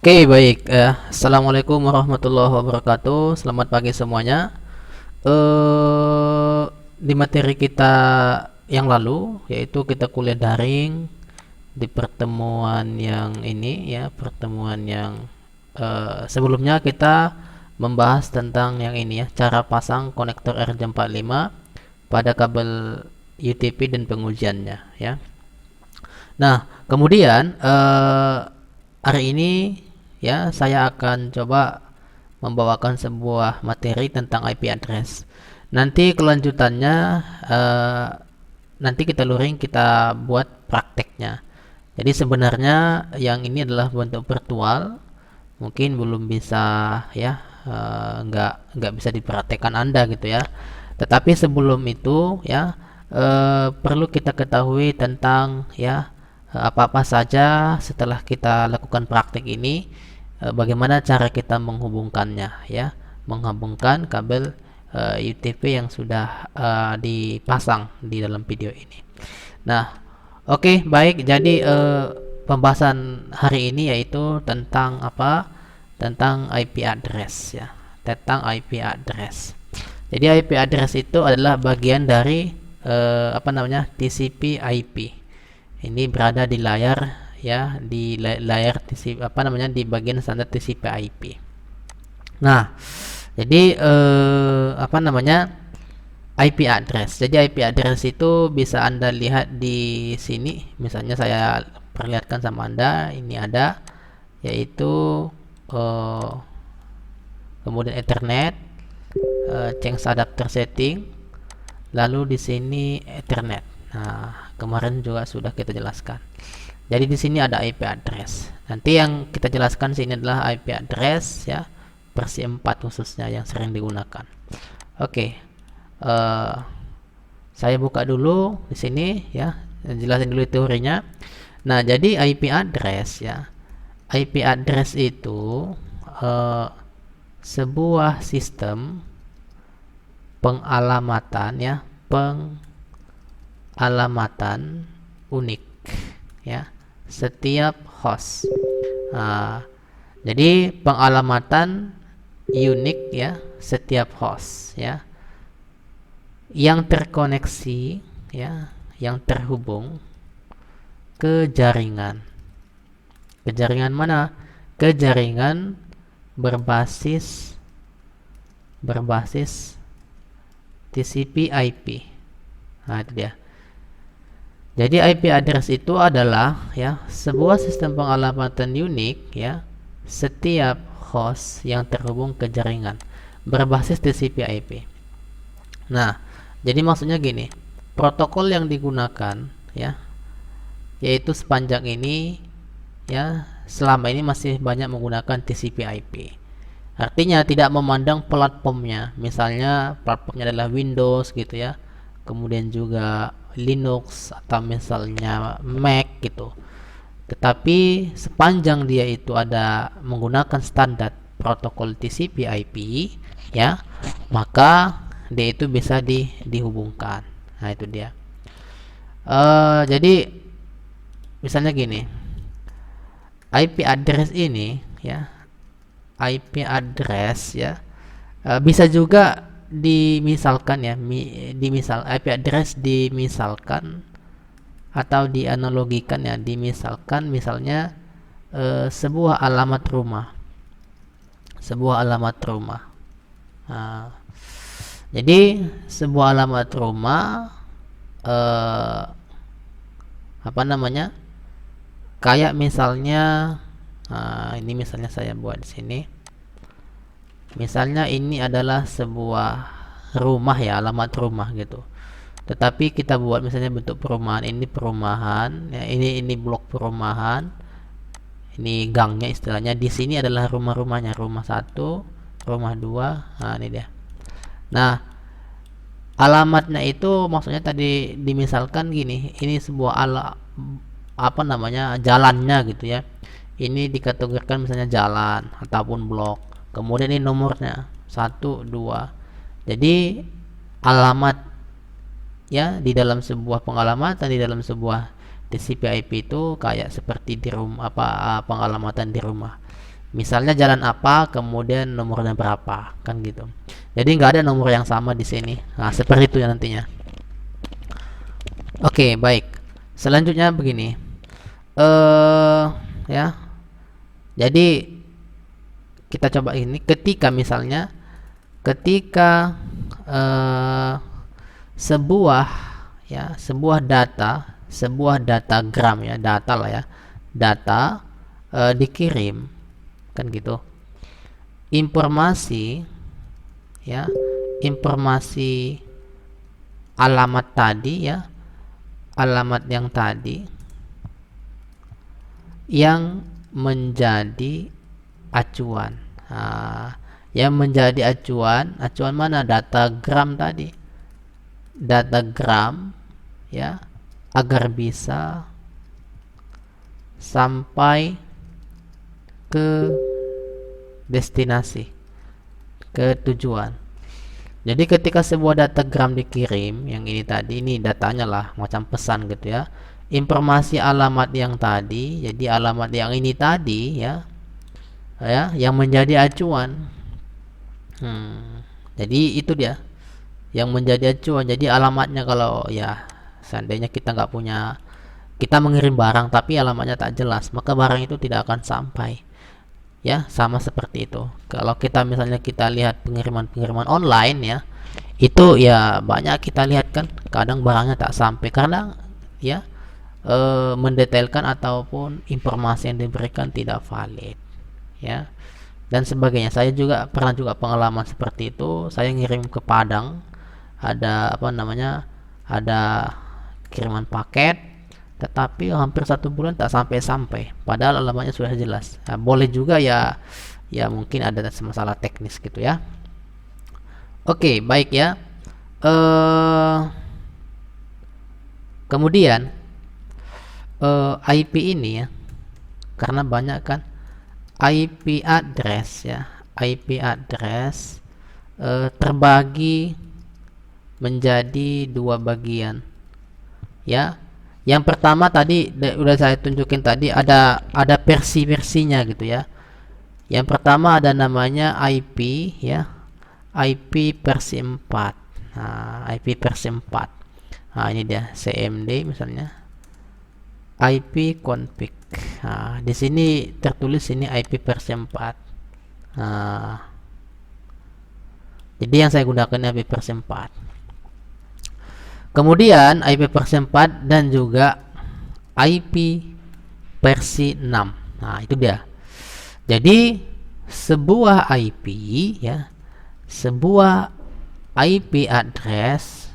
Oke, baik. Assalamualaikum warahmatullahi wabarakatuh. Selamat pagi semuanya. Di materi kita yang lalu, yaitu kita kuliah daring di pertemuan yang ini, ya, pertemuan yang sebelumnya kita membahas tentang yang ini, ya, cara pasang konektor RJ45 pada kabel UTP dan pengujiannya, ya. Nah, kemudian hari ini, ya, saya akan coba membawakan sebuah materi tentang IP address. Nanti kelanjutannya, eh, nanti kita luring, kita buat prakteknya. Jadi sebenarnya yang ini adalah bentuk virtual, mungkin belum bisa, ya, nggak bisa dipraktekkan Anda gitu ya. Tetapi sebelum itu, ya, perlu kita ketahui tentang, ya, apa-apa saja setelah kita lakukan praktek ini, bagaimana cara kita menghubungkannya, ya, menghubungkan kabel UTP yang sudah dipasang di dalam video ini. Nah, oke, baik. Jadi pembahasan hari ini yaitu tentang apa? Tentang IP address, ya. Tentang IP address. Jadi IP address itu adalah bagian dari apa namanya? TCP IP. Ini berada di layar, ya, di layar TCP, apa namanya, di bagian standar TCP IP. Nah, jadi apa namanya, IP address. Jadi IP address itu bisa Anda lihat di sini. Misalnya saya perlihatkan sama Anda, ini ada, yaitu kemudian Ethernet, change adapter setting, lalu di sini Ethernet. Nah, kemarin juga sudah kita jelaskan. Jadi di sini ada IP address. Nanti yang kita jelaskan sini adalah IP address, ya, versi 4 khususnya yang sering digunakan. Oke. Saya buka dulu di sini, ya, jelasin dulu teorinya. Nah, jadi IP address, ya. IP address itu sebuah sistem pengalamatan, ya, pengalamatan unik, ya, setiap host. Jadi pengalamatan unik, ya, setiap host, ya, yang terkoneksi, ya, yang terhubung ke jaringan. Ke jaringan mana? Ke jaringan berbasis TCP IP. Nah, itu dia. Jadi IP address itu adalah, ya, sebuah sistem pengalamatan unik, ya, setiap host yang terhubung ke jaringan berbasis TCP IP. Nah, jadi maksudnya gini, protokol yang digunakan, ya, yaitu sepanjang ini, ya, selama ini masih banyak menggunakan TCP IP. Artinya tidak memandang platformnya. Misalnya platformnya adalah Windows gitu, ya. Kemudian juga Linux atau misalnya Mac gitu. Tetapi sepanjang dia itu ada menggunakan standar protokol TCP IP, ya, maka dia itu bisa dihubungkan. Nah, itu dia. Jadi misalnya gini, IP address ini, ya, IP address, ya, bisa juga dimisalkan, ya, IP address dimisalkan atau dianalogikan, ya, dimisalkan misalnya sebuah alamat rumah, Nah, jadi sebuah alamat rumah, apa namanya, kayak misalnya, ini misalnya saya buat di sini. Misalnya ini adalah sebuah rumah, ya, alamat rumah gitu. Tetapi kita buat misalnya bentuk perumahan, ini perumahan, ya, ini blok perumahan, ini gangnya istilahnya. Di sini adalah rumah-rumahnya, rumah 1, rumah 2. Nah, ini dia. Nah, alamatnya itu maksudnya tadi dimisalkan gini, ini sebuah apa namanya, jalannya gitu, ya. Ini dikategorikan misalnya jalan ataupun blok. Kemudian ini nomornya 1, 2. Jadi alamat, ya, di dalam sebuah pengalamatan, di dalam sebuah TCP IP itu kayak seperti di rumah, apa, pengalamatan di rumah. Misalnya jalan apa, kemudian nomornya berapa, kan gitu. Jadi nggak ada nomor yang sama di sini. Nah, seperti itu ya nantinya. Oke, baik. Selanjutnya begini. Ya. Jadi kita coba ini ketika misalnya ketika sebuah sebuah datagram ya, data lah ya. Data dikirim, kan gitu. Informasi ya, informasi alamat tadi ya, alamat yang tadi yang menjadi acuan. Nah, yang menjadi acuan mana? Datagram tadi. Datagram ya, agar bisa sampai ke destinasi, ke tujuan. Jadi ketika sebuah datagram dikirim, yang ini tadi, ini datanya lah, macam pesan gitu ya. Informasi alamat yang tadi, jadi alamat yang ini tadi ya, yang menjadi acuan. Jadi itu dia yang menjadi acuan. Jadi alamatnya kalau ya seandainya kita nggak punya, kita mengirim barang tapi alamatnya tak jelas, maka barang itu tidak akan sampai. Ya, sama seperti itu. Kalau kita misalnya kita lihat pengiriman online ya, itu ya banyak kita lihat kan, kadang barangnya tak sampai karena ya mendetailkan ataupun informasi yang diberikan tidak valid ya, dan sebagainya. Saya juga pernah pengalaman seperti itu. Saya ngirim ke Padang, ada ada kiriman paket, tetapi hampir 1 bulan tak sampai padahal alamatnya sudah jelas. Nah, boleh juga ya, mungkin ada masalah teknis gitu ya. Oke, baik ya. Kemudian IP ini ya, karena banyak kan IP address ya, IP address terbagi menjadi 2 bagian ya. Yang pertama tadi udah saya tunjukin tadi, ada versi-versinya gitu ya. Yang pertama ada namanya IP ya, IP versi 4. Nah, IP versi 4. Nah, ini dia CMD misalnya. IP config. Nah, di sini tertulis ini IP versi 4. Nah, jadi yang saya gunakan IP versi 4. Kemudian IP versi 4 dan juga IP versi 6. Nah, itu dia. Jadi sebuah IP ya, sebuah IP address,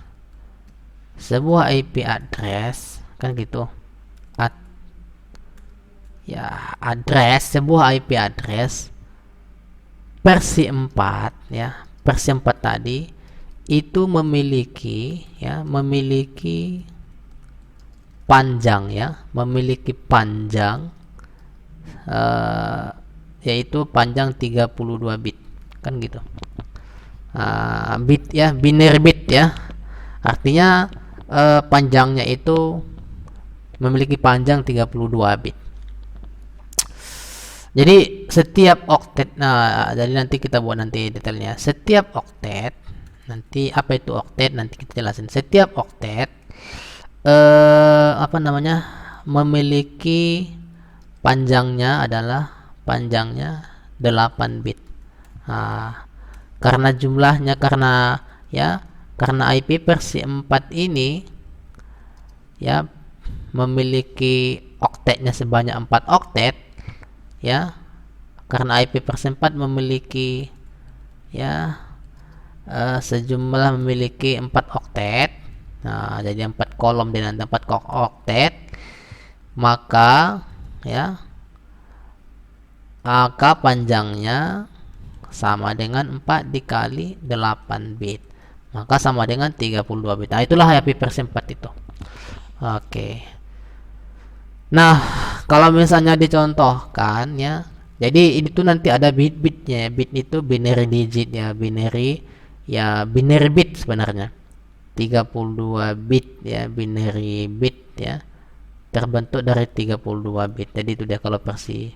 kan gitu. Sebuah IP address versi 4 ya, versi 4 tadi itu memiliki panjang ya, yaitu panjang 32 bit, kan gitu. Bit ya, binary bit ya, artinya panjangnya itu memiliki panjang 32 bit. Jadi setiap oktet, nah jadi nanti kita buat nanti detailnya. Setiap oktet, nanti apa itu oktet nanti kita jelasin. Setiap oktet memiliki panjangnya 8 bit. Nah, karena jumlahnya, karena IP versi 4 ini ya memiliki oktetnya sebanyak 4 oktet ya, karena IP versi 4 memiliki memiliki 4 oktet. Nah, jadi 4 kolom dan 4 oktet, maka panjangnya sama dengan 4 dikali 8 bit, maka sama dengan 32 bit. Nah, itulah IP versi 4 itu. Oke. Nah, kalau misalnya dicontohkan ya, jadi ini tuh nanti ada bit-bitnya. Bit itu binary digit ya, binary bit sebenarnya. 32 bit ya, binary bit ya, terbentuk dari 32 bit. Jadi itu dia kalau versi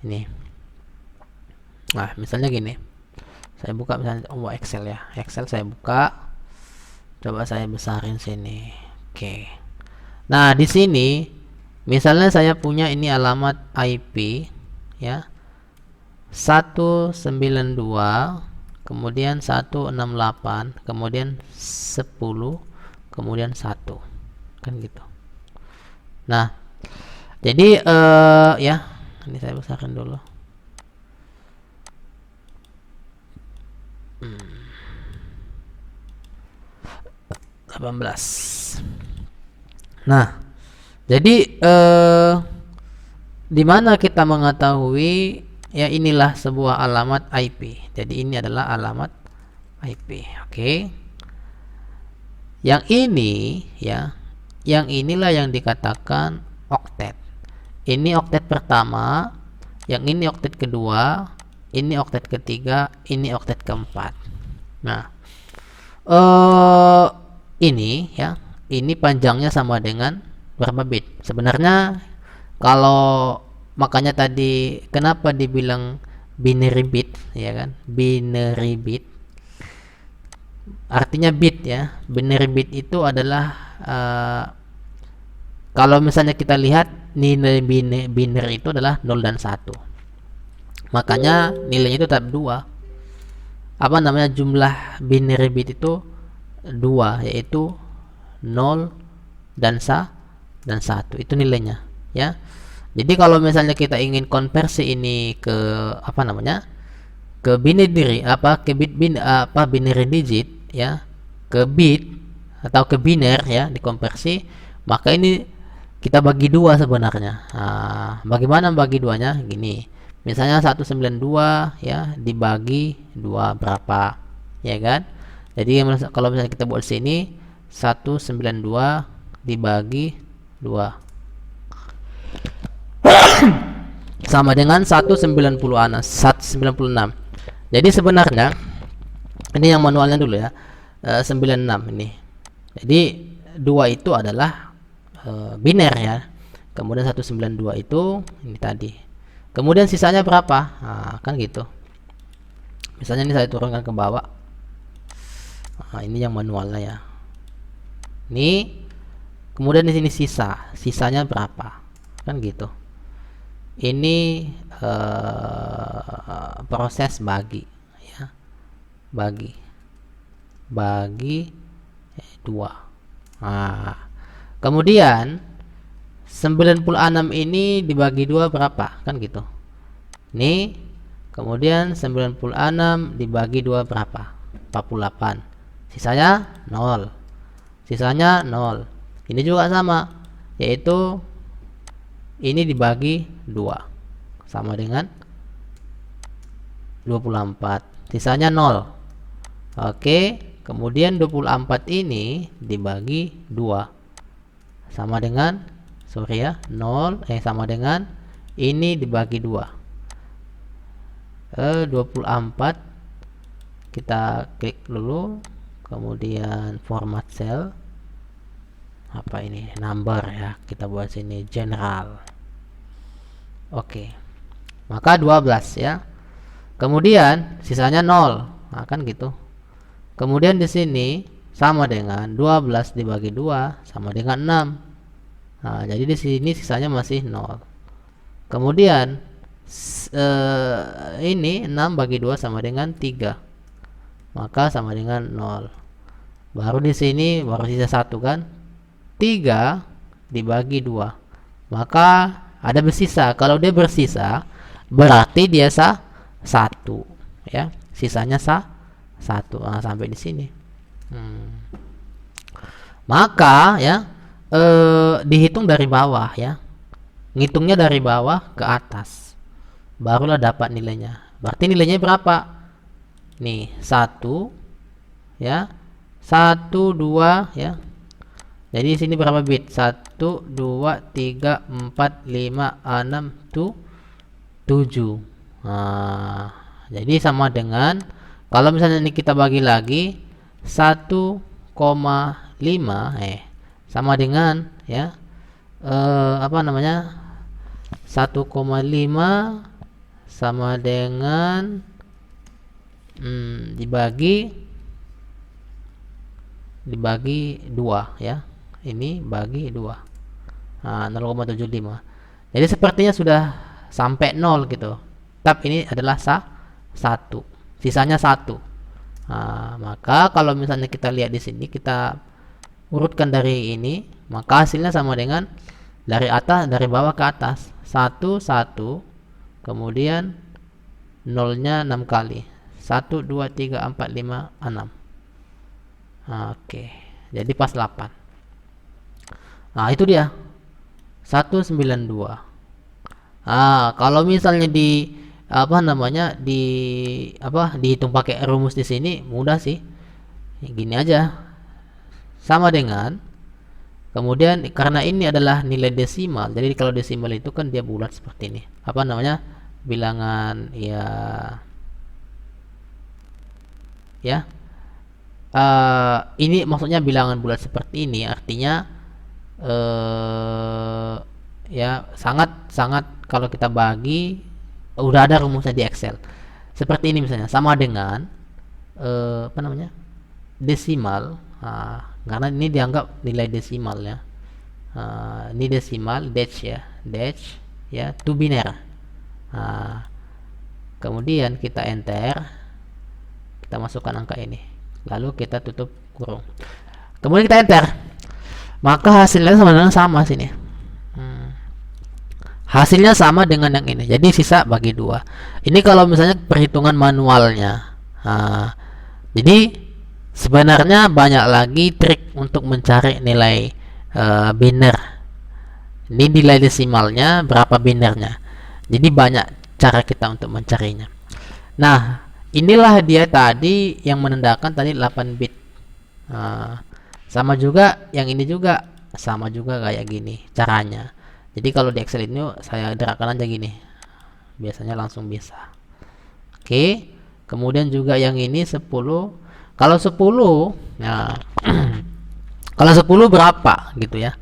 ini. Nah, misalnya gini, saya buka misalnya Excel ya, Excel saya buka, coba saya besarin sini. Oke, nah di sini misalnya saya punya ini alamat IP ya, 192 kemudian 168 kemudian 10 kemudian 1 kan gitu. Nah jadi ya ini saya besarkan dulu. 18. Nah, jadi di mana kita mengetahui ya inilah sebuah alamat IP. Jadi ini adalah alamat IP. Oke. Yang ini ya, yang inilah yang dikatakan oktet. Ini oktet pertama, yang ini oktet kedua, ini oktet ketiga, ini oktet keempat. Nah, ini ya, ini panjangnya sama dengan berapa bit? Sebenarnya kalau makanya tadi kenapa dibilang binary bit ya kan? Binary bit artinya bit ya. Binary bit itu adalah kalau misalnya kita lihat nilai binary itu adalah 0 dan 1. Makanya nilainya itu tetap 2. Apa namanya, jumlah binary bit itu 2, yaitu 0 dan 1 itu nilainya ya. Jadi kalau misalnya kita ingin konversi ini ke apa namanya, ke binary ke binary digit ya, ke bit atau ke biner ya, dikonversi, maka ini kita bagi 2 sebenarnya. Nah, bagaimana bagi duanya? Gini, misalnya 192 ya dibagi 2 berapa ya kan. Jadi kalau misalnya kita buat sini 192 dibagi 2 sama dengan 196. Jadi sebenarnya ini yang manualnya dulu ya, 96 ini. Jadi 2 itu adalah biner ya. Kemudian 192 itu ini tadi. Kemudian sisanya berapa? Nah, kan gitu. Misalnya ini saya turunkan ke bawah. Nah, ini yang manualnya ya. Ini kemudian di sini sisanya berapa? Kan gitu. Ini proses bagi ya. Bagi 2. Nah, kemudian 96 ini dibagi 2 berapa? Kan gitu. Nih, kemudian 96 dibagi 2 berapa? 48. Sisanya 0. Sisanya 0. Ini juga sama, yaitu ini dibagi 2 sama dengan 24. Sisanya 0. Oke, kemudian 24 ini dibagi 2 sama dengan 0 sama dengan ini dibagi 2. 24 kita klik dulu, kemudian format cell, apa ini, number ya, kita buat sini general. Oke, maka 12 ya. Kemudian sisanya 0. Nah, kan gitu. Kemudian di sini sama dengan 12 dibagi 2 sama dengan 6. Nah, jadi di sini sisanya masih 0. Kemudian ini 6 bagi 2 sama dengan 3. Maka sama dengan 0. Baru di sini baru sisa 1 kan? 3 dibagi 2. Maka ada bersisa. Kalau dia bersisa berarti dia 1 ya. Sisanya 1. Nah, sampai di sini. Maka ya dihitung dari bawah ya. Ngitungnya dari bawah ke atas. Barulah dapat nilainya. Berarti nilainya berapa? Nih, 1 ya. 1 2 ya. Jadi di sini berapa bit? 1 2 3 4 5 6 7. Nah, jadi sama dengan kalau misalnya ini kita bagi lagi 1,5 sama dengan ya apa namanya 1,5 sama dengan dibagi 2 ya. Ini bagi 2. Nah, 0,75. Jadi sepertinya sudah sampai 0 gitu. Tab ini adalah 1. Sisanya 1. Nah, maka kalau misalnya kita lihat di sini, kita urutkan dari ini, maka hasilnya sama dengan dari bawah ke atas. 1 1, kemudian nolnya 6 kali. 1 2 3 4 5 6. Oke. Jadi pas 8. Nah, itu dia. 192. Kalau misalnya dihitung pakai rumus di sini mudah sih. Gini aja. Sama dengan, kemudian karena ini adalah nilai desimal. Jadi kalau desimal itu kan dia bulat seperti ini. Bilangan ini maksudnya bilangan bulat seperti ini, artinya sangat kalau kita bagi udah ada rumusnya di Excel. Seperti ini misalnya, sama dengan desimal. Karena ini dianggap nilai desimal ya. Ini desimal, dash ya, to biner. Kemudian kita enter, kita masukkan angka ini, lalu kita tutup kurung, kemudian kita enter, maka hasilnya sama sini. Hasilnya sama dengan yang ini, jadi sisa bagi 2. Ini kalau misalnya perhitungan manualnya. Jadi sebenarnya banyak lagi trik untuk mencari nilai biner. Ini nilai desimalnya, berapa binernya. Jadi banyak cara kita untuk mencarinya. Nah, inilah dia tadi yang menandakan tadi 8 bit. Sama juga yang ini juga sama juga kayak gini caranya. Jadi kalau di Excel ini saya gerakkan aja gini, biasanya langsung bisa. Oke, kemudian juga yang ini 10. Kalau 10, nah kalau 10 berapa gitu ya?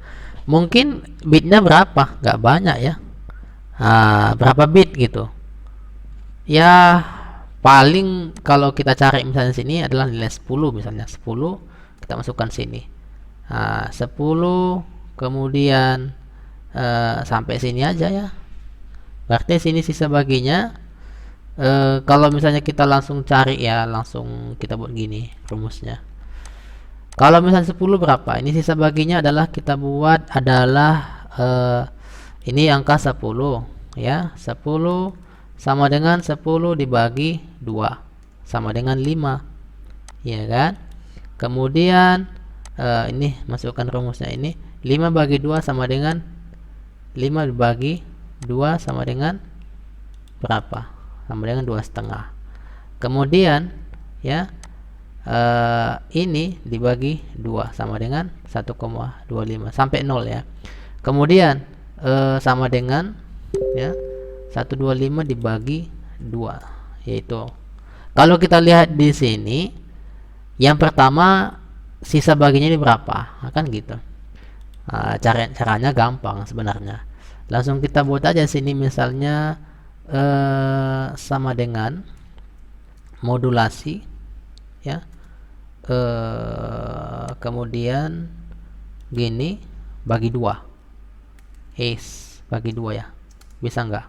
Mungkin bitnya berapa? Nggak banyak ya. Berapa bit gitu? Ya paling kalau kita cari misalnya sini adalah nilai 10, misalnya 10 kita masukkan sini. 10 kemudian sampai sini aja ya. Berarti sini sisa baginya. Kalau misalnya kita langsung cari ya, langsung kita buat gini rumusnya. Kalau misalnya 10 berapa? Ini sisa baginya adalah kita buat adalah ini angka 10 ya. 10 sama dengan 10 dibagi 2 sama dengan 5. Ya kan? Kemudian ini masukkan rumusnya ini. 5 bagi 2 sama dengan 5 dibagi 2 sama dengan berapa? Sama dengan 2,5. Kemudian ya ini dibagi 2 sama dengan 1,25 sampai 0 ya. Kemudian sama dengan ya 125 dibagi 2, yaitu kalau kita lihat di sini yang pertama sisa baginya ini berapa? Kan gitu. Caranya gampang sebenarnya. Langsung kita buat aja sini misalnya sama dengan modulasi ya. Kemudian gini bagi 2. Bagi 2 ya. Bisa nggak?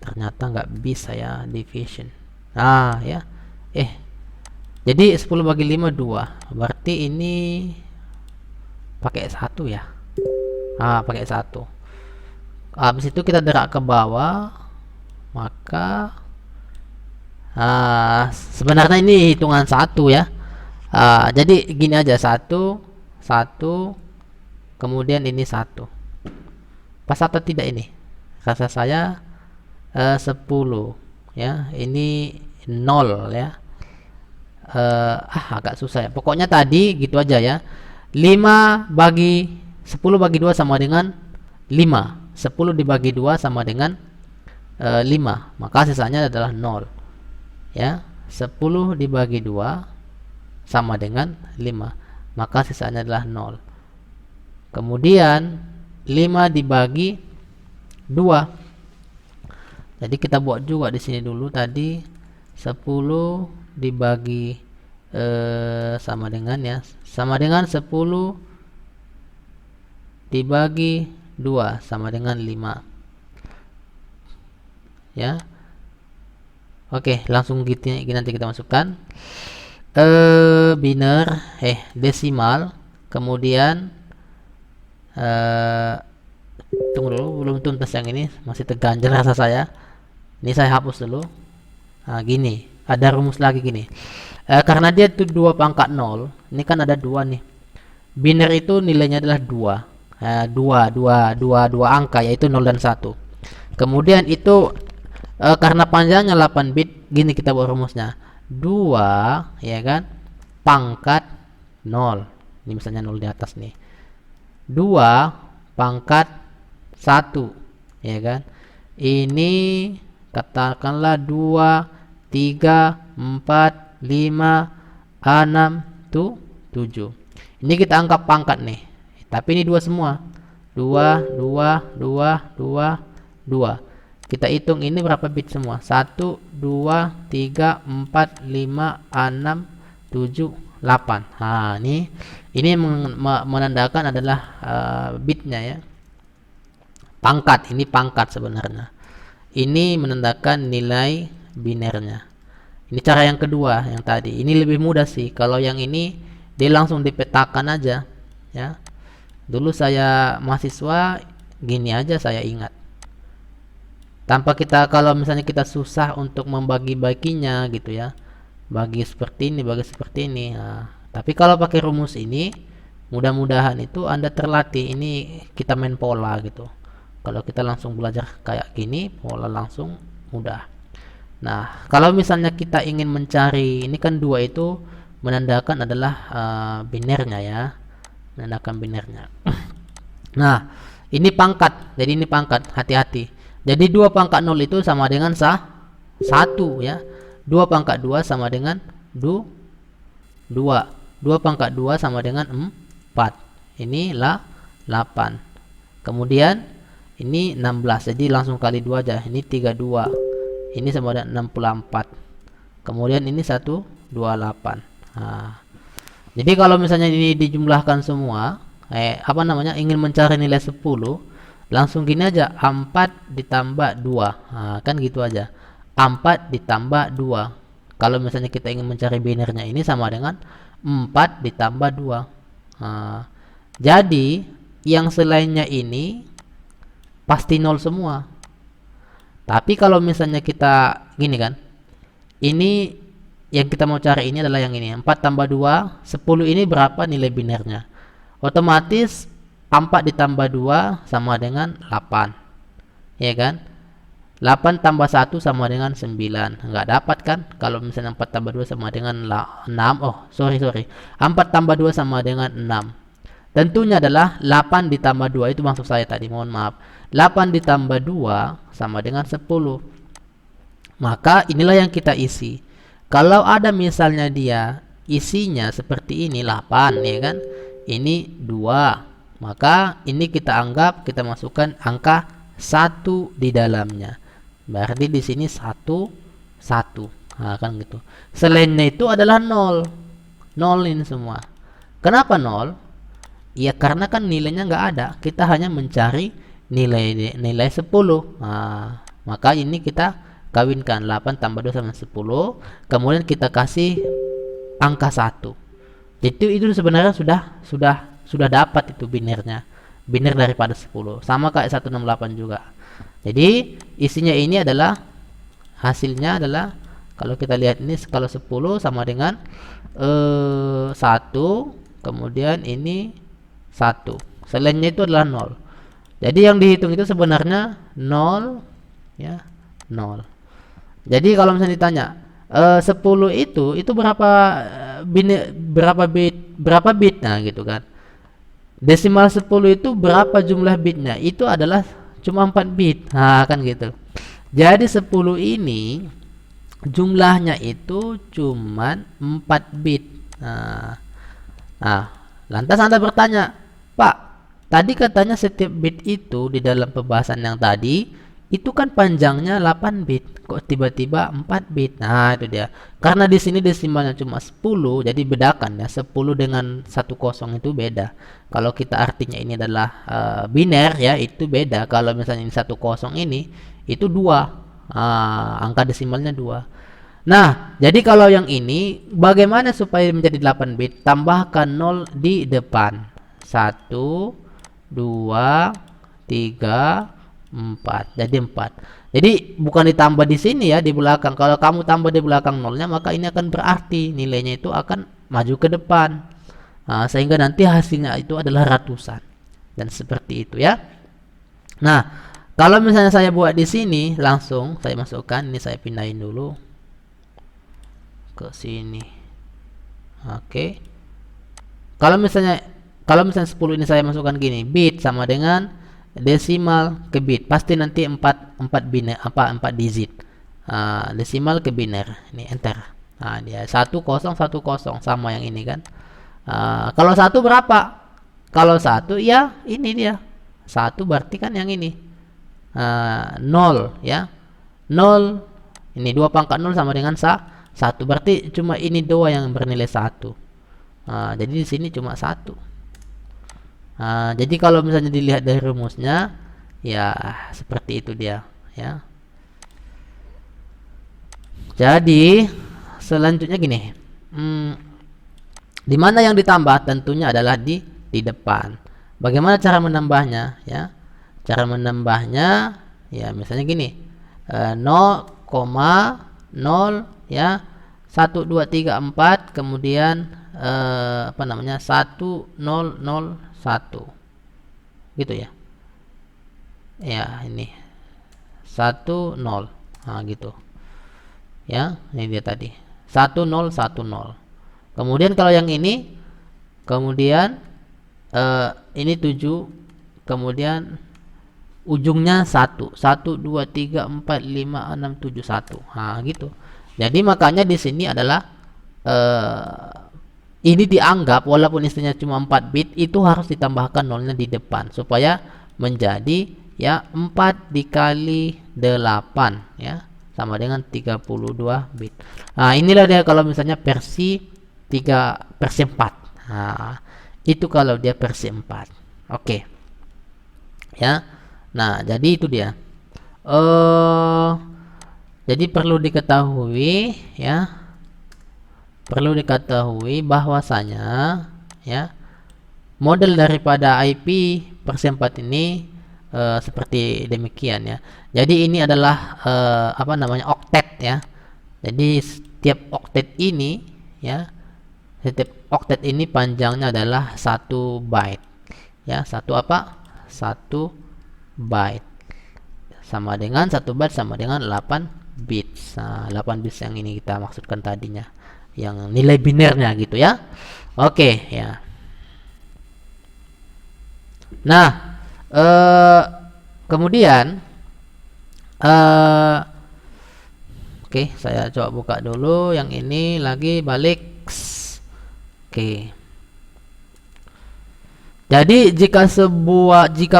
Ternyata nggak bisa ya, division. Ya. Jadi 10 bagi 5 2. Berarti ini pakai 1 ya. Pakai 1. Habis itu kita drag ke bawah, maka sebenarnya ini hitungan 1 ya. Jadi gini aja, 1 kemudian ini 1. Pas atau tidak ini? Rasa saya 10 ya. Ini 0 ya. Agak susah ya. Pokoknya tadi gitu aja ya. 10 bagi 2 sama dengan 5. 10 dibagi 2 sama dengan 5. Maka sisanya adalah 0. Ya, 10 dibagi 2 sama dengan 5. Maka sisanya adalah 0. Kemudian 5 dibagi 2 Jadi kita buat juga di sini dulu tadi 10 dibagi sama dengan ya, sama dengan 10 dibagi 2 sama dengan 5 ya. Oke, langsung gitu nanti kita masukkan biner desimal, kemudian tunggu dulu, belum tuntas yang ini, masih terganjal rasa saya. Ini saya hapus dulu. Nah, gini, ada rumus lagi gini. Karena dia itu 2 pangkat 0, ini kan ada 2 nih. Biner itu nilainya adalah 2. Dua angka, yaitu 0 dan 1. Kemudian itu karena panjangnya 8 bit, gini kita buat rumusnya. 2 ya kan, pangkat 0. Ini misalnya 0 di atas nih. 2 pangkat 1 ya kan. Ini katakanlah 2, 3, 4, 5, 6, 7. Ini kita anggap pangkat nih. Tapi ini 2 semua. 2, 2, 2, 2, 2. Kita hitung ini berapa bit semua. 1, 2, 3, 4, 5, 6, 7, 8. Nah, ini menandakan adalah bitnya ya. Pangkat, ini pangkat sebenarnya. Ini menandakan nilai binernya. Ini cara yang kedua yang tadi. Ini lebih mudah sih. Kalau yang ini dia langsung dipetakan aja ya. Dulu saya mahasiswa gini aja saya ingat. Tanpa kita, kalau misalnya kita susah untuk membagi-baginya gitu ya. Bagi seperti ini, bagi seperti ini. Nah, tapi kalau pakai rumus ini, mudah-mudahan itu Anda terlatih. Ini kita main pola gitu. Kalau kita langsung belajar kayak gini, pola langsung mudah. Nah, kalau misalnya kita ingin mencari, ini kan 2 itu menandakan adalah binernya ya. Menandakan binernya. Nah, ini pangkat. Jadi ini pangkat, hati-hati. Jadi 2 pangkat 0 itu sama dengan 1 ya. 2 pangkat 2 sama dengan 2. 2 pangkat 2 sama dengan 4. Inilah 8. Kemudian ini 16. Jadi langsung kali 2 aja. Ini 32. Ini sama dengan 64. Kemudian ini 128. Nah, jadi kalau misalnya ini dijumlahkan semua, ingin mencari nilai 10, langsung gini aja, 4 ditambah 2. Nah, kan gitu aja. 4 ditambah 2. Kalau misalnya kita ingin mencari binernya, ini sama dengan 4 ditambah 2. Nah, jadi yang selainnya ini pasti 0 semua. Tapi kalau misalnya kita gini kan, ini yang kita mau cari ini adalah yang ini, 4 tambah 2, 10 ini berapa nilai binernya. Otomatis 4 ditambah 2 sama dengan 8 ya kan. 8 tambah 1 sama dengan 9. Enggak dapat kan kalau misalnya 4 tambah 2 sama dengan 6. Oh sorry 4 tambah 2 sama dengan 6. Tentunya adalah 8 ditambah 2, itu maksud saya tadi, mohon maaf. 8 ditambah 2 sama dengan 10. Maka inilah yang kita isi. Kalau ada misalnya dia isinya seperti ini 8 ya kan, ini 2, maka ini kita anggap, kita masukkan angka 1 di dalamnya. Berarti di sini 1, 1. Nah, kan gitu. Selainnya itu adalah 0. 0 ini semua. Kenapa 0? Ya karena kan nilainya nggak ada. Kita hanya mencari nilai 10. Nah, maka ini kita kawinkan 8 tambah 2 sama 10. Kemudian kita kasih angka 1. Jadi itu sebenarnya sudah dapat itu binernya. Biner daripada 10. Sama kayak 168 juga. Jadi isinya ini adalah, hasilnya adalah, kalau kita lihat ini kalau 10 sama dengan 1, kemudian ini 1. Selainnya itu adalah 0. Jadi yang dihitung itu sebenarnya 0 ya, 0. Jadi kalau misalnya ditanya 10 itu berapa bit, nah gitu kan. Desimal 10 itu berapa jumlah bitnya? Itu adalah cuma 4 bit. Nah, kan gitu. Jadi 10 ini jumlahnya itu cuma 4 bit. Nah, lantas Anda bertanya, Pak, tadi katanya setiap bit itu di dalam pembahasan yang tadi itu kan panjangnya 8 bit, kok tiba-tiba 4 bit. Nah, itu dia. Karena di sini desimalnya cuma 10, jadi bedakan ya, 10 dengan 10 itu beda. Kalau kita artinya ini adalah biner ya, itu beda. Kalau misalnya ini 10 ini, itu 2. Angka desimalnya 2. Nah, jadi kalau yang ini bagaimana supaya menjadi 8 bit? Tambahkan 0 di depan. 1 2 3 4. Jadi 4. Jadi bukan ditambah di sini ya, di belakang. Kalau kamu tambah di belakang nolnya, maka ini akan berarti nilainya itu akan maju ke depan. Sehingga nanti hasilnya itu adalah ratusan. Dan seperti itu ya. Nah, kalau misalnya saya buat di sini, langsung saya masukkan, ini saya pindahin dulu ke sini. Oke. Kalau misalnya 10 ini saya masukkan gini, bit sama dengan desimal ke bit, pasti nanti 4 biner, 4 digit. Desimal ke biner, ini enter. Dia 1010 sama yang ini kan. Kalau 1 berapa? Kalau 1 ya ini dia. 1 berarti kan yang ini. 0 ya. 0 ini 2 pangkat 0 sama dengan 1. Berarti cuma ini 2 yang bernilai 1. Jadi di sini cuma 1. Jadi kalau misalnya dilihat dari rumusnya, ya seperti itu dia ya. Jadi selanjutnya gini, di mana yang ditambah? Tentunya adalah di depan. Bagaimana cara menambahnya ya? Cara menambahnya ya misalnya gini, 0,0 ya, 1 2 3 4, kemudian 1001 gitu ya. Ya, ini 10 gitu. Ya, ini dia tadi. 1010. Kemudian kalau yang ini, kemudian ini 7, kemudian ujungnya 1 2 3 4 5 6 7 1. Gitu. Jadi makanya di sini adalah ini dianggap walaupun istrinya cuma 4 bit, itu harus ditambahkan nolnya di depan supaya menjadi ya 4 dikali 8 ya, sama dengan 32 bit. Inilah dia kalau misalnya versi 3/4. Itu kalau dia versi 4. Oke. Ya. Nah, jadi itu dia. Jadi perlu diketahui ya. Perlu diketahui bahwasanya ya, model daripada IP/4 ini seperti demikian ya. Jadi ini adalah oktet ya. Jadi setiap oktet ini ya, setiap oktet ini panjangnya adalah 1 byte ya. 1 byte sama dengan 1 byte sama dengan 8 bits. 8 bits yang ini kita maksudkan tadinya, yang nilai binernya gitu ya. Oke ya. Nah, kemudian oke, saya coba buka dulu yang ini lagi, balik. Oke. Jadi jika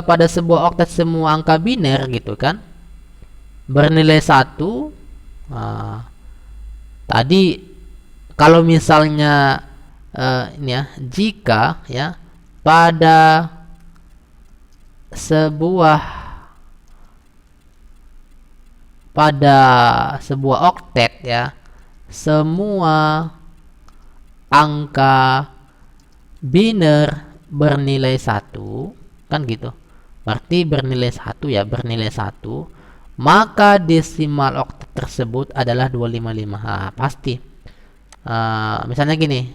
pada sebuah oktet semua angka biner gitu kan bernilai 1, tadi kalau misalnya ini ya, jika ya pada sebuah oktet ya, semua angka biner bernilai 1 kan gitu, berarti bernilai 1 ya, bernilai 1, maka desimal oktet tersebut adalah 255. Pasti misalnya gini,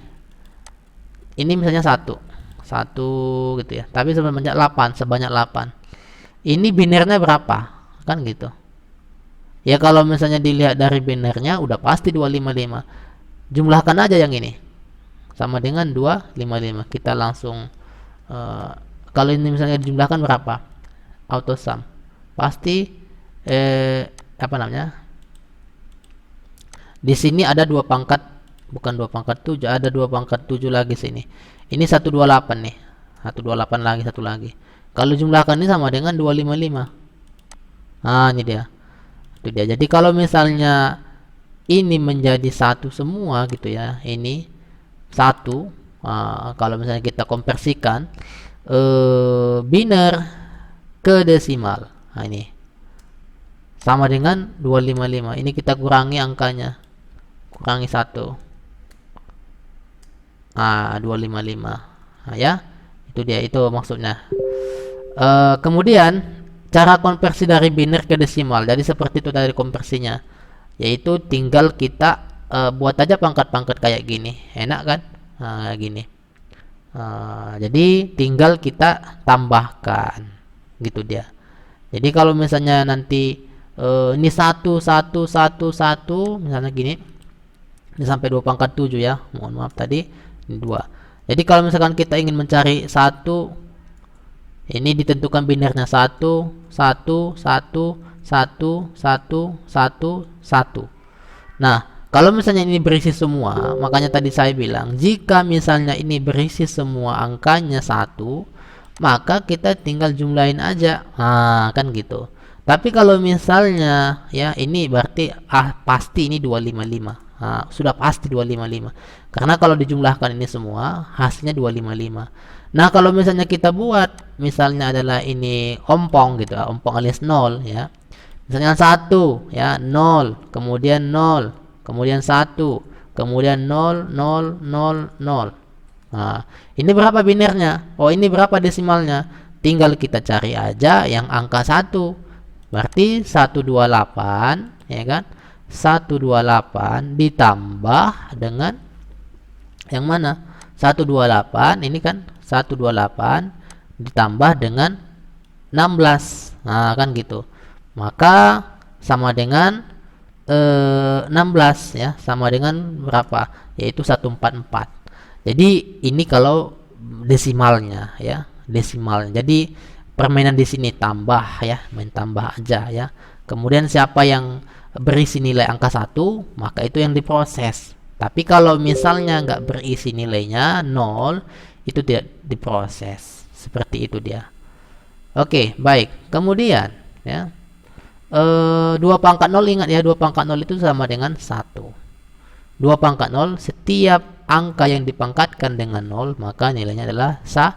ini misalnya 1 gitu ya, tapi sebanyak 8, ini binernya berapa kan gitu ya. Kalau misalnya dilihat dari binernya udah pasti 255. Jumlahkan aja yang ini sama dengan 255. Kita langsung kalau ini misalnya dijumlahkan berapa, auto sum, pasti di sini ada 2 pangkat, bukan 2 pangkat 7, ada 2 pangkat 7 lagi sini. Ini 128 nih. 128 lagi, satu lagi. Kalau jumlahkan ini sama dengan 255. Nah, ini dia. Itu dia. Jadi kalau misalnya ini menjadi satu semua gitu ya, ini satu. Kalau misalnya kita konversikan biner ke desimal, nah ini sama dengan 255. Ini kita kurangi angkanya, kurangi 1. 255. Nah, ya, itu dia, itu maksudnya. Kemudian cara konversi dari biner ke desimal, jadi seperti itu dari konversinya, yaitu tinggal kita buat aja pangkat-pangkat kayak gini, enak kan? Nah, gini. Jadi tinggal kita tambahkan, gitu dia. Jadi kalau misalnya nanti ini 1 1 1 1 misalnya gini, ini sampai 2 pangkat 7 ya, mohon maaf tadi ini 2. Jadi kalau misalkan kita ingin mencari 1, ini ditentukan binernya 1 1 1 1 1 1 1. Nah, kalau misalnya ini berisi semua, makanya tadi saya bilang jika misalnya ini berisi semua angkanya 1, maka kita tinggal jumlahin aja. Kan gitu. Tapi kalau misalnya ya ini berarti pasti ini 255. Sudah pasti 255. Karena kalau dijumlahkan ini semua hasilnya 255. Nah, kalau misalnya kita buat misalnya adalah ini ompong gitu, ompong alias 0 ya. Misalnya 1 ya, 0, kemudian 0, kemudian 1, kemudian 0 0 0 0. Ini berapa binernya? Oh, ini berapa desimalnya? Tinggal kita cari aja yang angka 1. Berarti 128 ya kan? 128 ditambah dengan yang mana? 128 ini kan 128 ditambah dengan 16. Kan gitu. Maka sama dengan 16 ya, sama dengan berapa? Yaitu 144. Jadi ini kalau desimalnya ya, desimal. Jadi permainan di sini tambah ya, main tambah aja ya. Kemudian siapa yang berisi nilai angka 1, maka itu yang diproses. Tapi kalau misalnya nggak berisi nilainya 0, itu tidak diproses. Seperti itu dia. Oke, baik. Kemudian ya, 2 pangkat 0, ingat ya, 2 pangkat 0 itu sama dengan 1. 2 pangkat 0, setiap angka yang dipangkatkan dengan 0 maka nilainya adalah 1.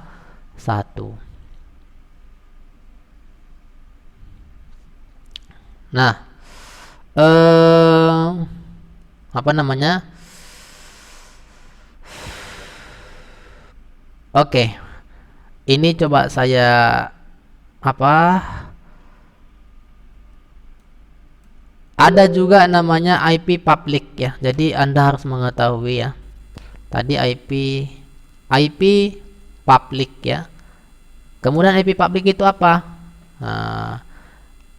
Nah, apa namanya? Oke. Ini coba saya ada juga namanya IP public ya. Jadi Anda harus mengetahui ya. Tadi IP public ya. Kemudian IP public itu apa?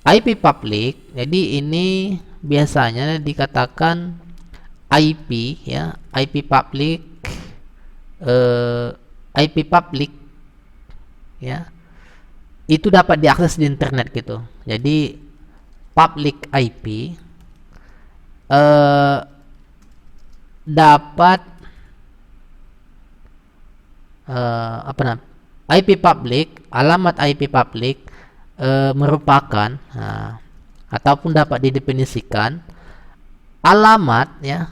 IP public, jadi ini biasanya dikatakan IP ya, IP public ya, itu dapat diakses di internet gitu. Jadi public IP dapat IP public, alamat IP public merupakan ataupun dapat didefinisikan alamat ya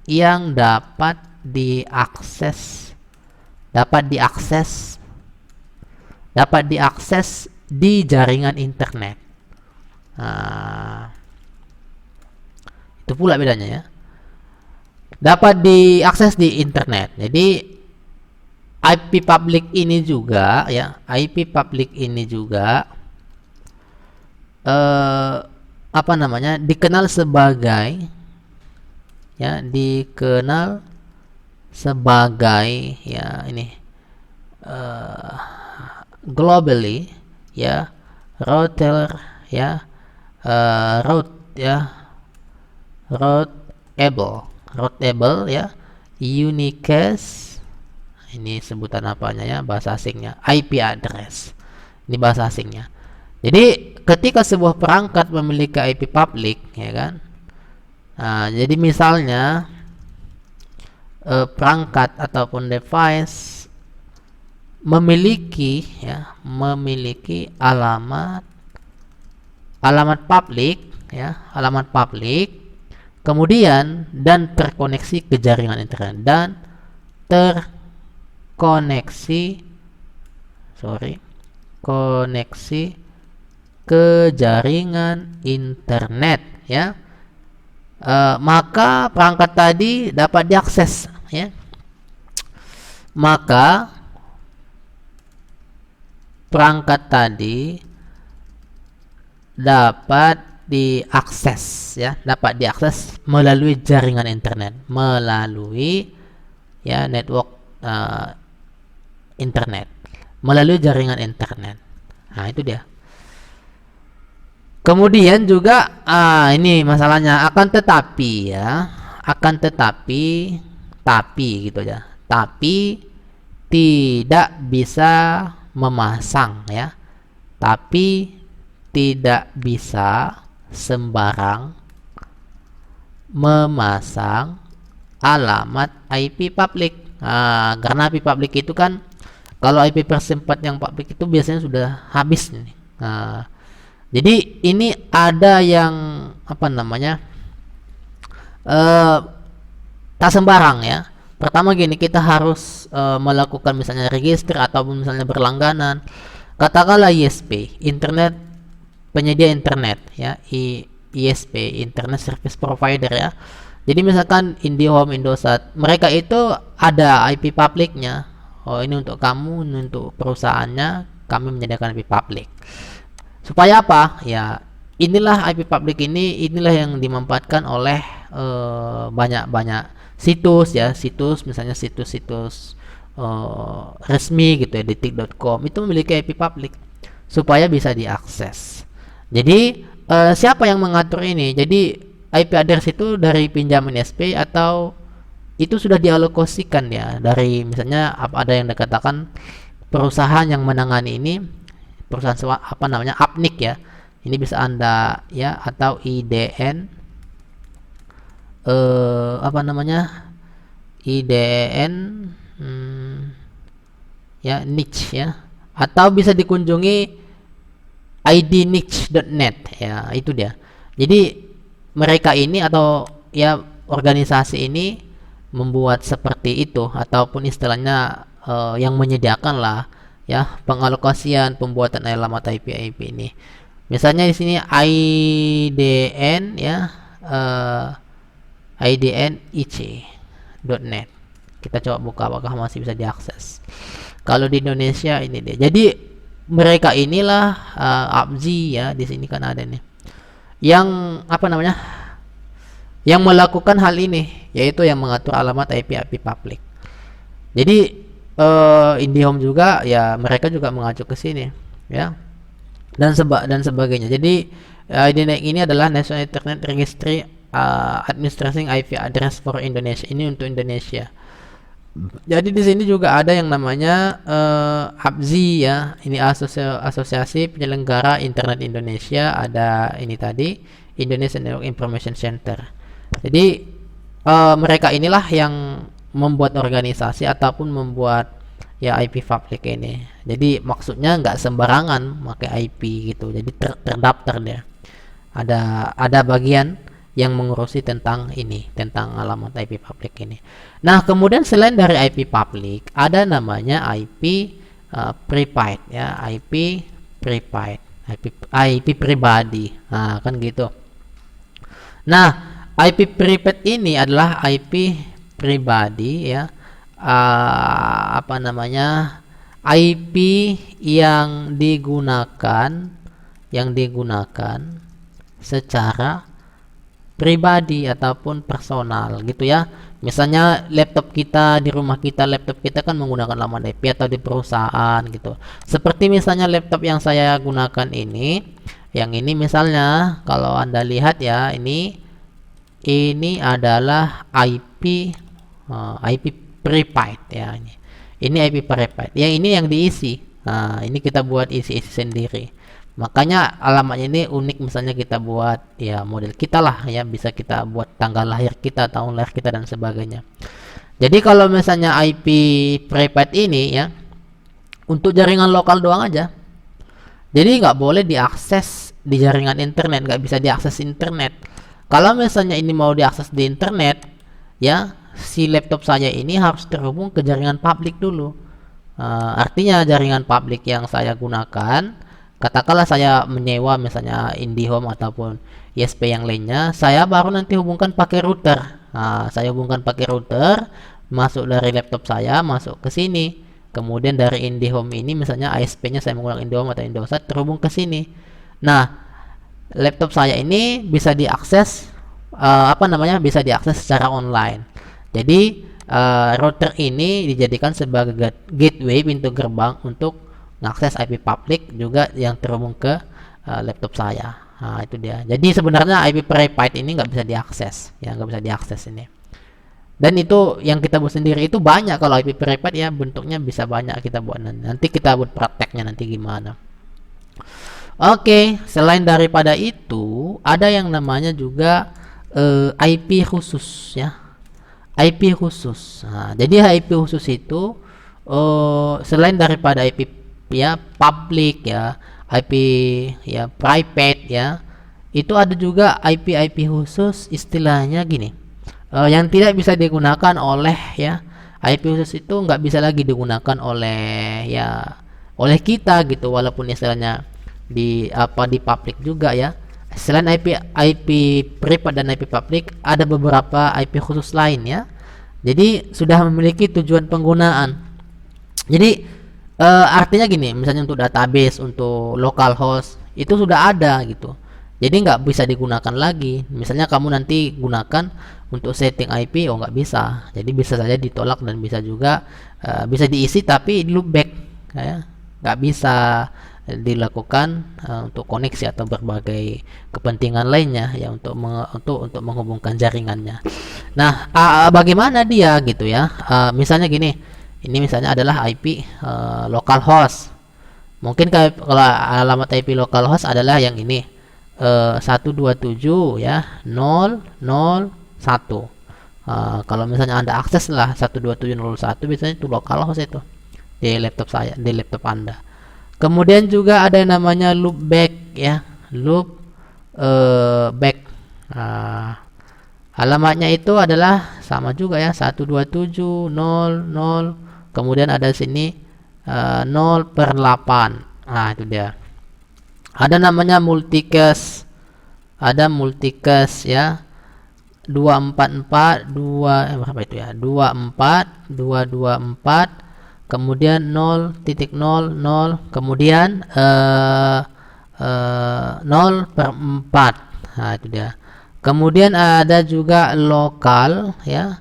yang dapat diakses di jaringan internet. Itu pula bedanya ya, dapat diakses di internet. Jadi IP public ini juga ya, IP public ini juga dikenal sebagai ya, ini globally ya, router ya, routable ya, unicast, ini sebutan apanya ya, bahasa asingnya, IP address, ini bahasa asingnya. Jadi ketika sebuah perangkat memiliki IP public ya kan, jadi misalnya perangkat ataupun device memiliki alamat alamat publik ya, alamat publik, kemudian dan terkoneksi ke jaringan internet, dan koneksi ke jaringan internet ya. Maka perangkat tadi dapat diakses ya. Maka perangkat tadi dapat diakses ya, dapat diakses melalui jaringan internet, melalui ya network internet, melalui jaringan internet. Nah, itu dia. Kemudian juga ini masalahnya, akan tetapi ya, akan tetapi gitu ya. Tapi tidak bisa memasang ya. Tapi tidak bisa sembarang memasang alamat IP publik. Karena IP publik itu kan, kalau IP persingkat yang publik itu biasanya sudah habis nih. Jadi ini ada yang apa namanya, tak sembarang ya. Pertama gini, kita harus melakukan misalnya register ataupun misalnya berlangganan. Katakanlah ISP, internet penyedia internet ya, ISP, internet service provider ya. Jadi misalkan IndiHome, Indosat, mereka itu ada IP publiknya. Oh, ini untuk kamu, ini untuk perusahaannya, kami menyediakan IP publik. Supaya apa? Ya, inilah IP publik inilah yang dimanfaatkan oleh banyak situs ya, misalnya situs resmi gitu ya, detik.com itu memiliki IP publik supaya bisa diakses. Jadi siapa yang mengatur ini? Jadi IP address itu dari pinjaman ISP atau itu sudah dialokasikan ya dari, misalnya ada yang dikatakan perusahaan yang menangani ini, perusahaan apa namanya, Apnik ya. Ini bisa Anda ya, atau IDN apa namanya, IDN ya, niche ya, atau bisa dikunjungi idniche.net ya, itu dia. Jadi mereka ini atau ya organisasi ini membuat seperti itu, ataupun istilahnya yang menyediakan lah ya pengalokasian pembuatan alamat IP ini. Misalnya di sini IDN ya, idnic.net. Kita coba buka apakah masih bisa diakses. Kalau di Indonesia ini deh. Jadi mereka inilah ABZI ya, di sini kan ada nih. Yang apa namanya? Yang melakukan hal ini, yaitu yang mengatur alamat IP publik. Jadi IndiHome juga ya, mereka juga mengacu ke sini ya. Dan sebagainya. Jadi IDNIC ini adalah National Internet Registry Administering IP Address for Indonesia. Ini untuk Indonesia. Jadi di sini juga ada yang namanya APZI ya. Ini Asosiasi Penyelenggara Internet Indonesia. Ada ini tadi, Indonesia Network Information Center. Jadi mereka inilah yang membuat organisasi ataupun membuat ya IP public ini. Jadi maksudnya nggak sembarangan pakai IP gitu. Jadi terdaftar dia. Ada bagian yang mengurusi tentang ini, tentang alamat IP public ini. Nah, kemudian selain dari IP public, ada namanya IP prepaid ya, IP prepaid, IP pribadi. Nah, kan gitu. Nah, IP prepaid ini adalah IP pribadi ya. Apa namanya, IP yang digunakan secara pribadi ataupun personal gitu ya. Misalnya laptop kita di rumah kita, laptop kita kan menggunakan alamat IP, atau di perusahaan gitu. Seperti misalnya laptop yang saya gunakan ini, yang ini misalnya kalau Anda lihat ya, ini adalah IP prepaid ya, ini IP prepaid. Yang ini yang diisi. Nah, ini kita buat isi sendiri. Makanya alamatnya ini unik. Misalnya kita buat ya model kita lah ya, bisa kita buat tanggal lahir kita, tahun lahir kita, dan sebagainya. Jadi kalau misalnya IP prepaid ini ya untuk jaringan lokal doang aja. Jadi nggak boleh diakses di jaringan internet, nggak bisa diakses internet. Kalau misalnya ini mau diakses di internet, ya si laptop saya ini harus terhubung ke jaringan publik dulu. Artinya jaringan publik yang saya gunakan, katakanlah saya menyewa misalnya IndiHome ataupun ISP yang lainnya, saya baru nanti hubungkan pakai router. Saya hubungkan pakai router, masuk dari laptop saya, masuk ke sini. Kemudian dari IndiHome ini misalnya ISP-nya saya menggunakan IndiHome atau Indosat, terhubung ke sini. Nah, laptop saya ini bisa diakses bisa diakses secara online. Jadi router ini dijadikan sebagai gateway, pintu gerbang untuk mengakses IP public juga yang terhubung ke laptop saya. Nah, itu dia. Jadi sebenarnya IP private ini nggak bisa diakses, ya nggak bisa diakses ini. Dan itu yang kita buat sendiri itu banyak. Kalau IP private ya bentuknya bisa banyak kita buat, nanti kita buat prakteknya nanti gimana. Oke, selain daripada itu ada yang namanya juga IP khusus ya. IP khusus. Nah, jadi IP khusus itu selain daripada IP ya public ya, IP ya private ya, itu ada juga IP khusus, istilahnya gini. Yang tidak bisa digunakan oleh ya, IP khusus itu nggak bisa lagi digunakan oleh kita gitu, walaupun istilahnya di public juga ya. Selain IP private dan IP public, ada beberapa IP khusus lain ya. Jadi sudah memiliki tujuan penggunaan. Jadi artinya gini, misalnya untuk database, untuk localhost itu sudah ada gitu. Jadi nggak bisa digunakan lagi. Misalnya kamu nanti gunakan untuk setting IP, nggak bisa. Jadi bisa saja ditolak dan bisa juga bisa diisi tapi loopback, ya nggak bisa dilakukan untuk koneksi atau berbagai kepentingan lainnya ya, untuk menghubungkan jaringannya. Nah, bagaimana dia gitu ya? Misalnya gini, ini misalnya adalah IP localhost. Mungkin kalau alamat IP localhost adalah yang ini 127 ya 001. Kalau misalnya Anda akses lah 127.0.1, biasanya itu localhost itu di laptop saya, di laptop Anda. Kemudian juga ada yang namanya loopback ya, loopback. Alamatnya itu adalah sama juga ya, 127.0.0, kemudian ada sini 0/8. Nah, itu dia. Ada namanya multicast, ya 244 berapa itu ya, 24224, kemudian 0.00, kemudian 0/4. Nah, itu dia. Kemudian ada juga lokal ya,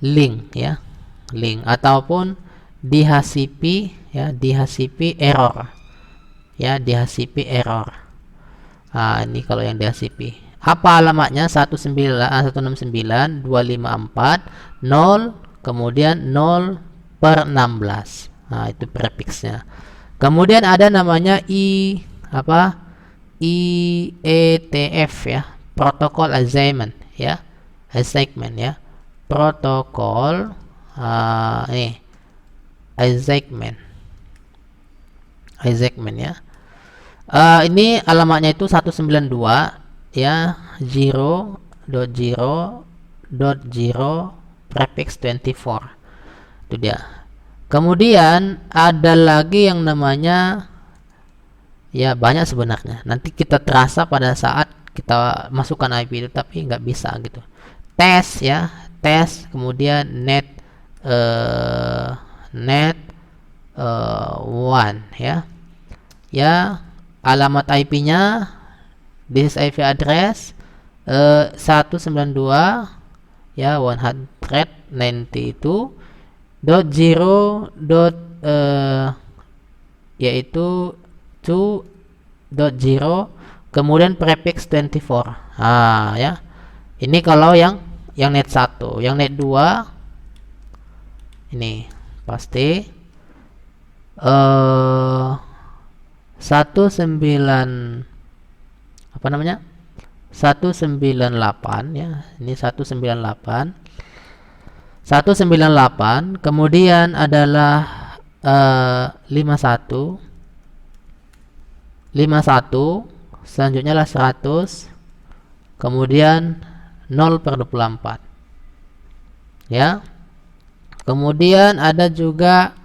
link ya, link ataupun DHCP ya, DHCP error ya, DHCP error. Ini kalau yang DHCP, apa alamatnya? 169.169.254 0, kemudian 0/16. Nah, itu prefixnya. Kemudian ada namanya IETF ya, protokol assignment ya, assignment ya, protokol ini assignment ya. Ini alamatnya itu 192 ya, 0.0.0 prefix 24. Itu dia. Kemudian ada lagi yang namanya, ya banyak sebenarnya, nanti kita terasa pada saat kita masukkan IP itu tapi nggak bisa gitu. Tes ya, tes, kemudian net one ya, alamat IP-nya, this IP address 192 ya 192.0 yaitu 2.0, kemudian prefix 24. Ya. Ini kalau yang net 1, yang net 2 ini pasti 198 ya, ini 198, kemudian adalah 51 selanjutnya adalah 100, kemudian 0/24 ya. Kemudian ada juga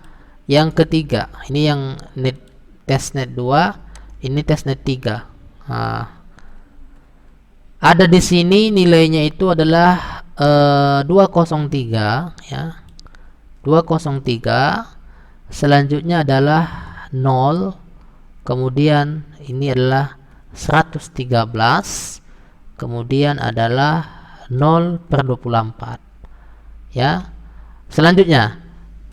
yang ketiga, ini yang testnet 2, ini testnet 3. Nah, ada di sini nilainya itu adalah 203 ya. 203, selanjutnya adalah 0, kemudian ini adalah 113, kemudian adalah 0/24 ya. Selanjutnya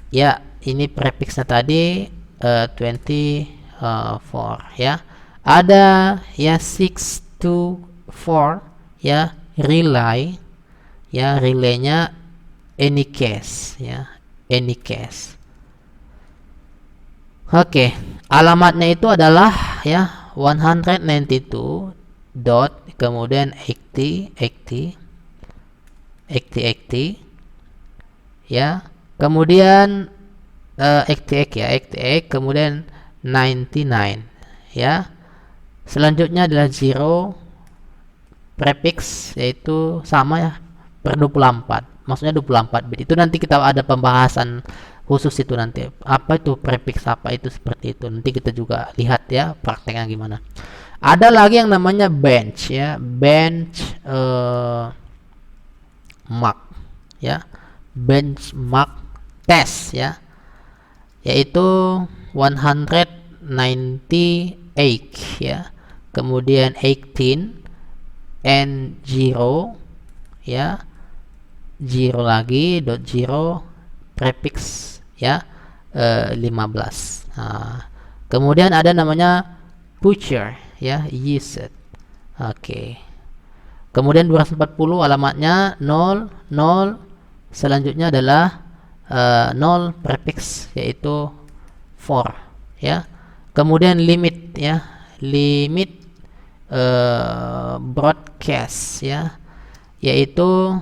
ya, ini prefixnya tadi 24 ya. Ada ya 6 to 4 ya, relay ya, relaynya any case ya, any case. Oke, alamatnya itu adalah ya 192 dot kemudian 80 ya, kemudian 88 ya, 88 kemudian 99 ya. Selanjutnya adalah 0 prefix, yaitu sama ya, per 24, maksudnya 24 bit. Itu nanti kita ada pembahasan khusus itu nanti, apa itu prefix, apa itu seperti itu, nanti kita juga lihat ya prakteknya gimana. Ada lagi yang namanya bench ya, bench mark ya, benchmark test ya, yaitu 198 ya, kemudian 18 and 0 ya, 0 lagi dot 0 prefix ya, 15. Nah, kemudian ada namanya butcher ya, used. Oke. Kemudian 240 alamatnya 0 0, selanjutnya adalah 0 prefix yaitu 4 ya. Kemudian limit ya, limit broadcast ya, yaitu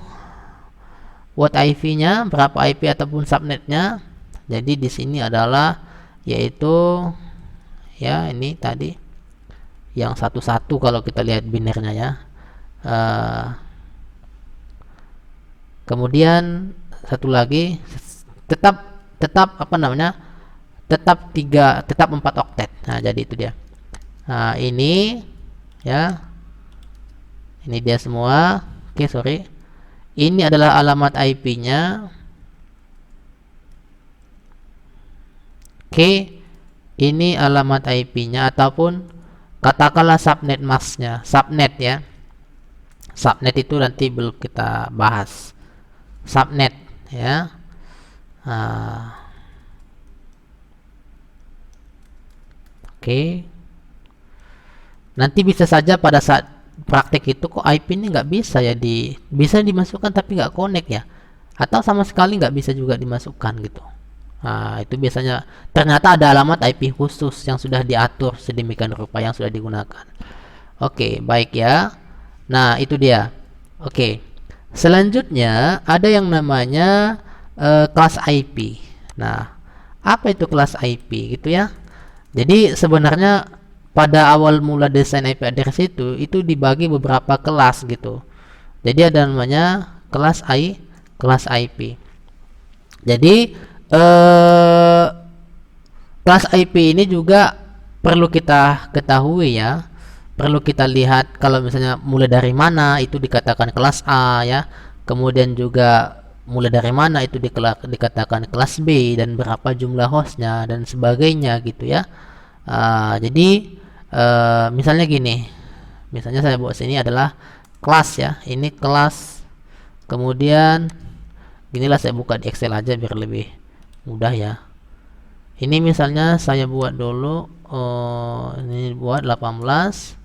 what IP-nya, berapa IP ataupun subnetnya. Jadi di sini adalah yaitu ya, ini tadi yang 11 kalau kita lihat binernya ya. Kemudian satu lagi tetap apa namanya, tetap 4 oktet. Nah, jadi itu dia. Nah, ini ya, ini dia semua. Oke, sorry, ini adalah alamat IP-nya. Oke, ini alamat IP-nya ataupun katakanlah subnet masknya, subnet ya. Subnet itu nanti belum kita bahas. Subnet ya. Oke. Nanti bisa saja pada saat praktek itu kok IP ini nggak bisa ya, bisa dimasukkan tapi nggak connect ya, atau sama sekali nggak bisa juga dimasukkan gitu. Nah, itu biasanya ternyata ada alamat IP khusus yang sudah diatur sedemikian rupa, yang sudah digunakan. Oke, baik ya. Nah, itu dia. Oke. Selanjutnya ada yang namanya kelas IP. Nah, apa itu kelas IP gitu ya? Jadi sebenarnya pada awal mula desain IP address itu dibagi beberapa kelas gitu. Jadi ada namanya kelas IP. Jadi kelas IP ini juga perlu kita ketahui ya, perlu kita lihat. Kalau misalnya mulai dari mana itu dikatakan kelas A ya, kemudian juga mulai dari mana itu dikatakan kelas B, dan berapa jumlah hostnya dan sebagainya gitu ya. Jadi misalnya gini, misalnya saya buat sini adalah kelas ya, ini kelas, kemudian inilah saya buka di Excel aja biar lebih mudah ya. Ini misalnya saya buat dulu, ini buat 18,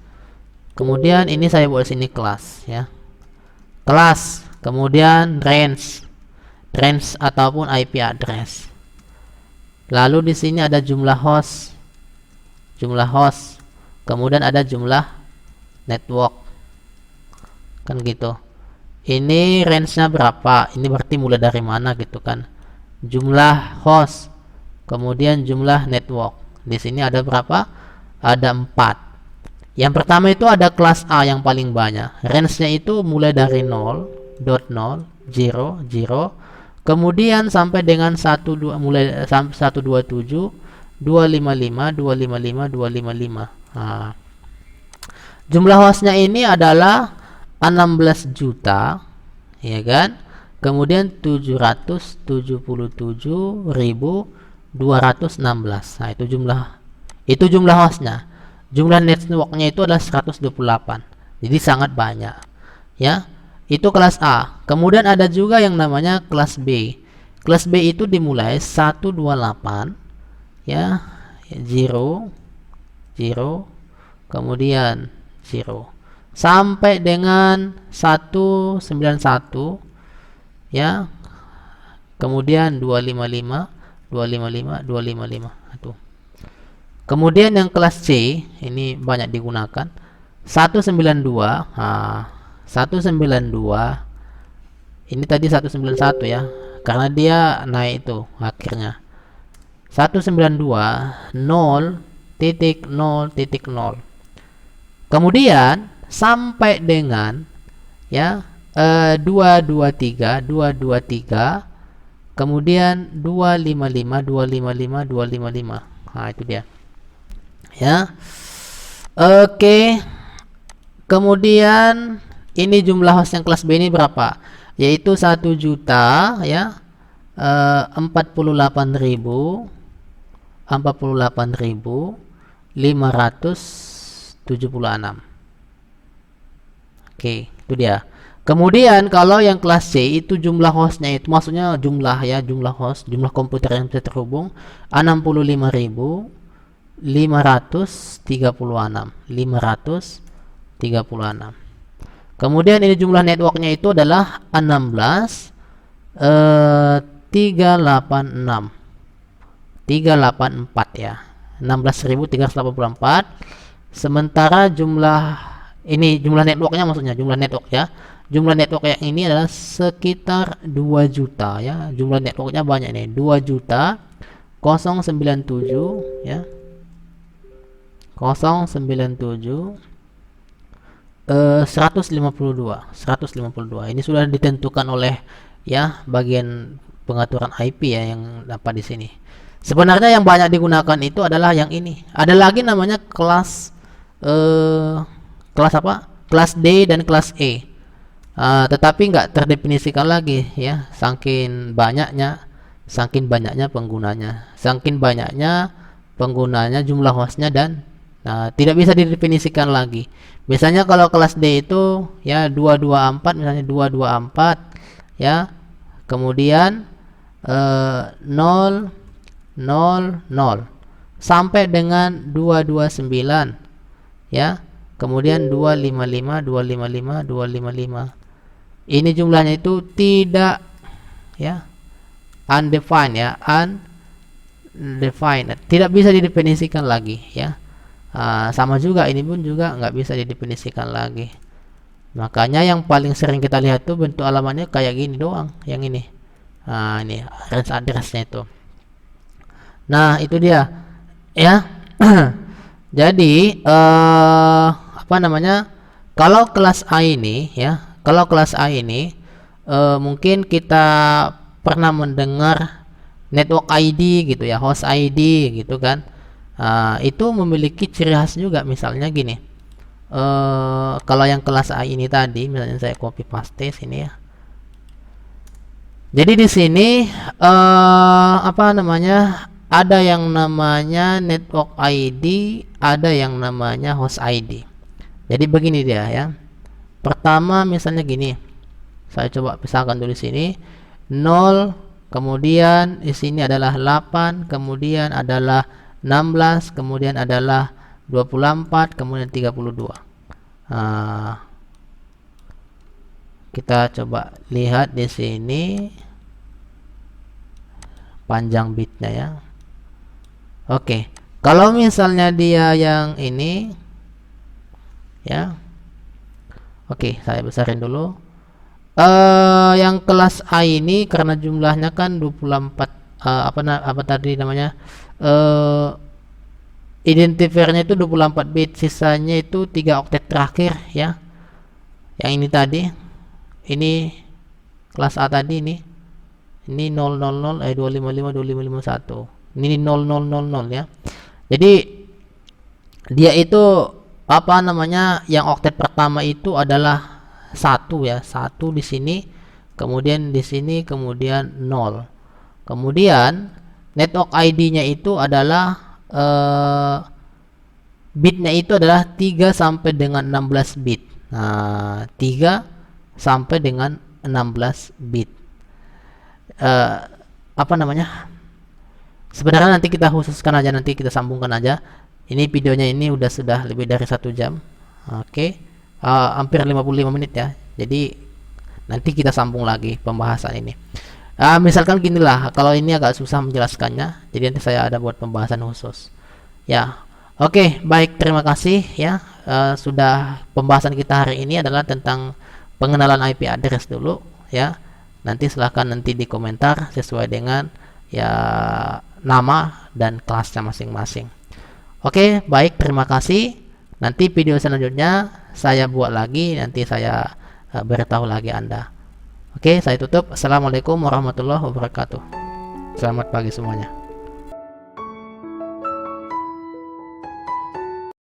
kemudian ini saya buat sini kelas ya, kelas, kemudian range ataupun IP address. Lalu di sini ada jumlah host, kemudian ada jumlah network, kan gitu. Ini range-nya berapa, ini berarti mulai dari mana gitu kan. Jumlah host, kemudian jumlah network. Di sini ada berapa? Ada 4 Yang pertama itu ada kelas A yang paling banyak. Range-nya itu mulai dari 0, 0, 0, kemudian sampai dengan 12, mulai 127, 255, 255, 255. Nah, jumlah hostnya ini adalah 16 juta, ya kan? Kemudian 777.216. Nah, itu jumlah hostnya. Jumlah networknya itu adalah 128. Jadi sangat banyak. Ya. Itu kelas A. Kemudian ada juga yang namanya kelas B. Kelas B itu dimulai 128, ya, 0, 0, kemudian 0 sampai dengan 191, ya, kemudian 255, 255, 255. Tuh. Kemudian yang kelas C ini banyak digunakan 192. Nah, 192 ini tadi 191 ya, karena dia naik itu akhirnya 192 0.0.0. Kemudian sampai dengan, ya, 223, 223, kemudian 255, 255, 255. Nah, itu dia. Ya. Oke. Kemudian ini jumlah host yang kelas B ini berapa? Yaitu 1 juta, ya. 48.576. Oke, itu dia. Kemudian kalau yang kelas C itu jumlah hostnya itu, maksudnya jumlah, ya, jumlah host, jumlah komputer yang bisa terhubung 65.536. Kemudian ini jumlah networknya itu adalah 384, ya. 16.384. Sementara jumlah networknya, maksudnya jumlah network, ya. Jumlah network yang ini adalah sekitar 2 juta, ya. Jumlah networknya banyak nih, 2 juta 097, ya. 097 152. Ini sudah ditentukan oleh, ya, bagian pengaturan IP, ya, yang dapat di sini. Sebenarnya yang banyak digunakan itu adalah yang ini. Ada lagi namanya kelas apa? Kelas D dan kelas E. Tetapi nggak terdefinisikan lagi, ya, saking banyaknya penggunanya, jumlah hostnya, dan tidak bisa didefinisikan lagi. Biasanya kalau kelas D itu, ya, 224, misalnya 224, ya, kemudian 0, 0, 0 sampai dengan 229, ya, kemudian 255, 255, 255. Ini jumlahnya itu tidak, ya, undefined, ya, undefined, tidak bisa didefinisikan lagi, ya. Sama juga, ini pun juga nggak bisa didefinisikan lagi. Makanya yang paling sering kita lihat tuh bentuk alamatnya kayak gini doang, yang ini. Ini range addressnya itu. Nah, itu dia, ya. Jadi apa namanya, kalau kelas A ini, ya, mungkin kita pernah mendengar network ID gitu, ya, host ID gitu kan. Itu memiliki ciri khas juga, misalnya gini. Kalau yang kelas A ini tadi, misalnya saya copy paste sini, ya. Jadi di sini apa namanya, ada yang namanya network ID, ada yang namanya host ID. Jadi begini dia, ya. Pertama misalnya gini. Saya coba pisahkan dulu di sini. 0, kemudian di sini adalah 8, kemudian adalah 16, kemudian adalah 24, kemudian 32. Kita coba lihat di sini panjang bitnya, ya. Oke, kalau misalnya dia yang ini, ya. Oke, saya besarin dulu. Yang kelas A ini karena jumlahnya kan 24, apa tadi namanya? identifiernya itu 24 bit, sisanya itu 3 oktet terakhir ya. Yang ini tadi, ini kelas A tadi, ini 000 255 2551. Ini 0000 ya. Jadi dia itu apa namanya, yang oktet pertama itu adalah 1 ya, 1 di sini, kemudian di sini, kemudian 0. Kemudian network ID-nya itu adalah bitnya itu adalah 3 sampai dengan 16 bit. Nah, 3 sampai dengan 16 bit. Apa namanya? Sebenarnya nanti kita khususkan aja, nanti kita sambungkan aja. Ini videonya ini sudah lebih dari 1 jam. Oke. Hampir 55 menit ya. Jadi nanti kita sambung lagi pembahasan ini. Misalkan ginilah, kalau ini agak susah menjelaskannya, jadi nanti saya ada buat pembahasan khusus. Ya. Oke, baik, terima kasih ya. Sudah pembahasan kita hari ini adalah tentang pengenalan IP address dulu ya. Nanti silahkan nanti di komentar sesuai dengan ya nama dan kelasnya masing-masing. Oke, baik, terima kasih. Nanti video selanjutnya saya buat lagi, nanti saya beritahu lagi Anda. Oke, saya tutup. Assalamualaikum warahmatullahi wabarakatuh. Selamat pagi semuanya.